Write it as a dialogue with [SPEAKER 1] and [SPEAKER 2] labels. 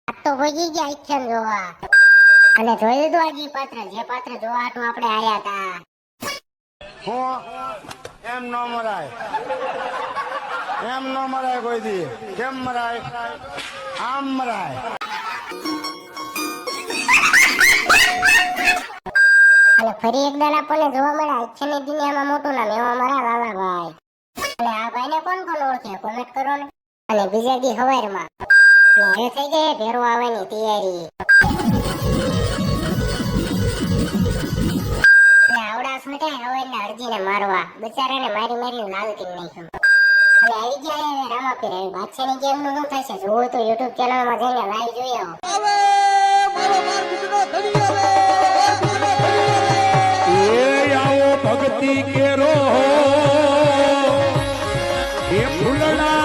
[SPEAKER 1] આ તો ભોગી ગયા ઈચ્છન જોવા અને જોઈ લીધું આજે પાત્ર જે પાત્ર જોવા હાટુ આપણે આયા હતા.
[SPEAKER 2] હું એમ ન મરાય, એમ ન મરાય કોઈ દી. કેમ મરાય? આમ મરાય.
[SPEAKER 1] અને ફરી એક દાડા આપણને જોવા મળ્યા ઈચ્છનની દુનિયામાં મોટું નામ એવા મારા લાલાભાઈ. અને આ ભાઈને કોણ કોણ ઓળખે કોમેન્ટ કરો ને. અને બીજા દી હવારમાં અને હવે થઈ ગઈ ભેરો આવવાની તૈયારી. અને આવડા છોટે હવારના અરજીને મારવા બચારાને મારી મારીને લાલ કરી નાખ્યો. અને આવી ગયા હવે રામાપીર હવે બાદશાહની ગેમનું શું થશે જોવું તો યુટ્યુબ ચેનલમાં જઈને લાઈવ જોઈ આવો.
[SPEAKER 3] ભક્તિ કેરો એ ફૂલડા